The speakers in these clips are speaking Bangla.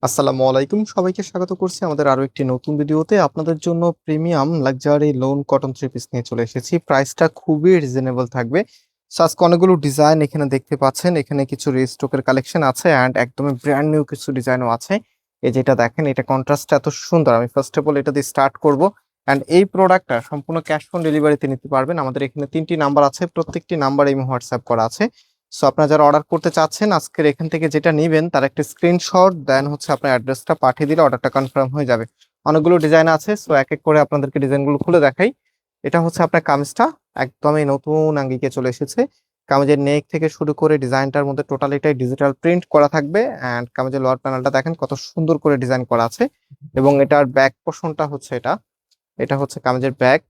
আসসালামু আলাইকুম, সবাইকে স্বাগত করছি আমাদের আরো একটি নতুন ভিডিওতে। আপনাদের জন্য premium luxury loan cotton three piece নিয়ে চলে এসেছি। প্রাইসটা খুবই রিজনেবল থাকবে। সো আজকে অনেকগুলো ডিজাইন এখানে দেখতে পাচ্ছেন। এখানে কিছু রিস্টকের কালেকশন আছে অ্যান্ড একদমই ব্র্যান্ড নিউ কিছু ডিজাইনও আছে। এই যেটা দেখেন, এটা কন্ট্রাস্টটা এত সুন্দর। আমি ফার্স্ট অফ অল এটা দিয়ে স্টার্ট করব। অ্যান্ড এই প্রোডাক্টটা সম্পূর্ণ ক্যাশ অন ডেলিভারিতে নিতে পারবেন। আমাদের এখানে 3টি নাম্বার আছে, প্রত্যেকটি নাম্বার এই হোয়াটসঅ্যাপ করা আছে। সো আপনারা যারা অর্ডার করতে চাচ্ছেন, আজকের এখান থেকে যেটা নিবেন তার একটা স্ক্রিনশট দেন হচ্ছে আপনার অ্যাড্রেসটা পাঠিয়ে দিলে অর্ডারটা কনফার্ম হয়ে যাবে। অনেকগুলো ডিজাইন আছে, সো এক এক করে আপনাদেরকে ডিজাইনগুলো খুলে দেখাই। এটা হচ্ছে আপনার কামিজটা একদমই নতুন আঙ্গিকে চলে এসেছে। কামিজের নেক থেকে শুরু করে ডিজাইনটার মধ্যে টোটাল এটাই ডিজিটাল প্রিন্ট করা থাকবে। অ্যান্ড কামিজের লোয়ার প্যানেলটা দেখেন কত সুন্দর করে ডিজাইন করা আছে। এবং এটার ব্যাক পোর্শনটা হচ্ছে এটা এটা হচ্ছে কামিজের ব্যাক।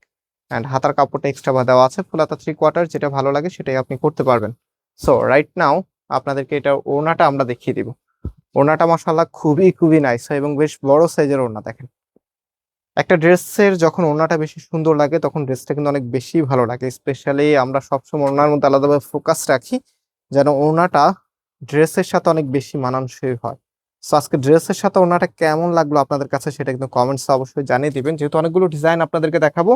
অ্যান্ড হাতার কাপড়টা এক্সট্রা দেওয়া আছে, ফুল হাতা 3/4, যেটা ভালো লাগে সেটাই আপনি করতে পারবেন। সো রাইট নাও আপনাদেরকে এটা ওড়নাটা আমরা দেখিয়ে দিব। ওড়নাটা মাশাআল্লাহ খুবই খুবই নাইস হয় এবং বেশ বড় সাইজের ওড়না। দেখেন, একটা ড্রেসের যখন ওড়নাটা বেশি সুন্দর লাগে তখন ড্রেসটা কিন্তু অনেক বেশি ভালো লাগে। স্পেশালি আমরা সবসময় ওড়নার মধ্যে আলাদাভাবে ফোকাস রাখি যেন ওড়নাটা ড্রেসের সাথে অনেক বেশি মানানসই হয়। সো আজকে ড্রেসের সাথে ওড়নাটা কেমন লাগলো আপনাদের কাছে সেটা কিন্তু কমেন্টস অবশ্যই জানিয়ে দিবেন। যেহেতু অনেকগুলো ডিজাইন আপনাদেরকে দেখাবো,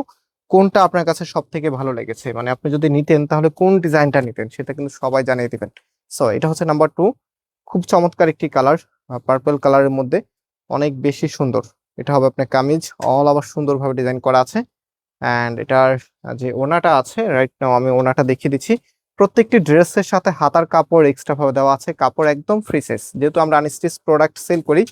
কোনটা আপনার কাছে সব থেকে ভালো লেগেছে, মানে আপনি যদি নিতেন তাহলে কোন ডিজাইনটা নিতেন সেটা কিন্তু সবাই জানিয়ে দিবেন। সো এটা হচ্ছে নাম্বার 2। খুব চমৎকার একটি কালার, পার্পল কালারের মধ্যে অনেক বেশি সুন্দর। এটা হবে আপনার কামিজ, অল আবার সুন্দরভাবে ডিজাইন করা আছে। অ্যান্ড এটার যে ওনাটা আছে, রাইট নাও আমি ওনাটা দেখিয়ে দিচ্ছি। প্রত্যেকটি ড্রেসের সাথে হাতার কাপড় এক্সট্রা ভাবে দেওয়া আছে, কাপড় একদম ফ্রি সাইজ। যেহেতু আমরা আনস্টিচ প্রোডাক্ট সেল করি,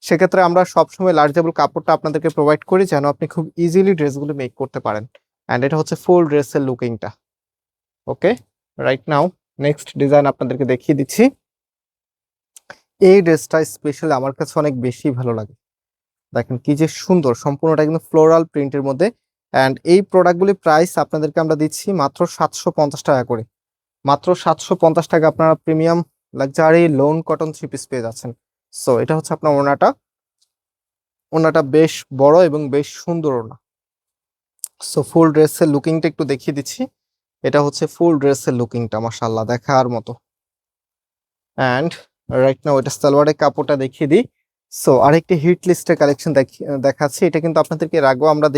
সেক্ষেত্রে আমরা সবসময় লার্জেবল কাপড়টা আপনাদেরকে প্রোভাইড করি যেন আপনি খুব ইজিলি ড্রেসগুলো মেক করতে পারেন। অ্যান্ড এটা হচ্ছে ফুল ড্রেসের লুকিংটা। ওকে, রাইট নাও নেক্সট ডিজাইন আপনাদেরকে দেখিয়ে দিচ্ছি। এই ড্রেসটা স্পেশালি আমার কাছে অনেক বেশি ভালো লাগে। দেখেন কি যে সুন্দর, সম্পূর্ণটা কিন্তু ফ্লোরাল প্রিন্টের মধ্যে। অ্যান্ড এই প্রোডাক্টগুলি প্রাইস আপনাদেরকে আমরা দিচ্ছি মাত্র 750 টাকা করে। মাত্র 750 টাকা আপনারা premium luxury loan cotton three piece পেয়ে যাচ্ছেন। সো এটা হচ্ছে আপনার ওড়নাটা। ওড়নাটা বেশ বড় এবং বেশ সুন্দর ওড়না। সো ফুল ড্রেসের লুকিংটা একটু দেখিয়ে দিচ্ছি। এটা হচ্ছে ফুল ড্রেসের লুকিংটা, মাশাআল্লাহ দেখার মতো। অ্যান্ড রাইট নাও এটা সালোয়ারের কাপড়টা দেখিয়ে দিই। সো আরেকটি হিট লিস্টের কালেকশন দেখাচ্ছি। এটা কিন্তু আপনাদেরকে এর আগেও আমরা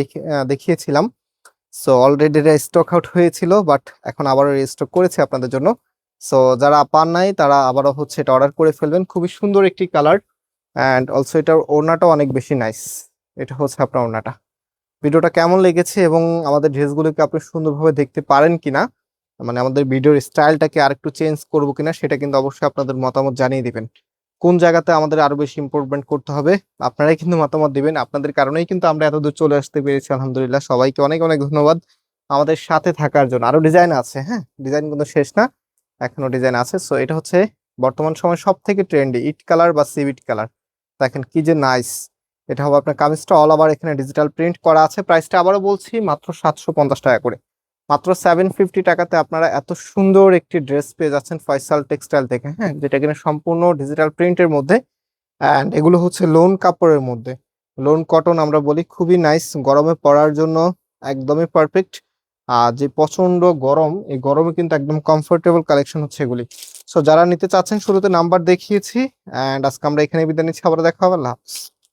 দেখিয়েছিলাম। সো অলরেডি এটা স্টক আউট হয়েছিল, বাট এখন আবারও রিস্টক করেছে আপনাদের জন্য। সো যারা পান নাই তারা আবারও হচ্ছে এটা অর্ডার করে ফেলবেন। খুবই সুন্দর একটি কালার। অ্যান্ড অলসো এটার ওড়নাটাও অনেক বেশি নাইস। এটা হচ্ছে আপনার ওড়নাটা। ভিডিওটা কেমন লেগেছে এবং আমাদের ড্রেসগুলোকে আপনি সুন্দরভাবে দেখতে পারেন কিনা, মানে আমাদের ভিডিওর স্টাইলটাকে আরেকটু চেঞ্জ করবো কিনা, সেটা কিন্তু অবশ্যই আপনাদের মতামত জানিয়ে দিবেন। কোন জায়গাতে আমাদের আরো বেশি ইমপ্রুভমেন্ট করতে হবে আপনারাই কিন্তু মতামত দিবেন। আপনাদের কারণেই কিন্তু আমরা এতদূর চলে আসতে পেরেছি, আলহামদুলিল্লাহ। সবাইকে অনেক অনেক ধন্যবাদ আমাদের সাথে থাকার জন্য। আরো ডিজাইন আছে, হ্যাঁ, ডিজাইন কিন্তু শেষ না, এখনো ডিজাইন আছে। সো এটা হচ্ছে বর্তমান সময় সব থেকে ট্রেন্ডি ইট কালার বা সিভিট কালার। দেখেন কি যে নাইস। এটা হবে আপনার কামিজটা অল ওভার এখানে ডিজিটাল প্রিন্ট করা আছে। প্রাইসটা আবারও বলছি মাত্র 750 টাকা করে। মাত্র 750 টাকাতে আপনারা এত সুন্দর একটি ড্রেস পেয়ে যাচ্ছেন ফয়সাল টেক্সটাইল থেকে, হ্যাঁ, যেটা কিনা সম্পূর্ণ ডিজিটাল প্রিন্টের মধ্যে। অ্যান্ড এগুলো হচ্ছে লোন কাপড়ের মধ্যে, লোন কটন আমরা বলি। খুবই নাইস, গরমে পরার জন্য একদমই পারফেক্ট। আর যে প্রচন্ড গরম, এই গরমে কিন্তু একদম কমফোর্টেবল কালেকশন হচ্ছে এগুলি। সো যারা নিতে চাচ্ছেন, শুরুতে নাম্বার দেখিয়েছি। অ্যান্ড আজকে আমরা এখানে বিদায় নিচ্ছি, আবার দেখা হবে, আল্লাহ হাফেজ।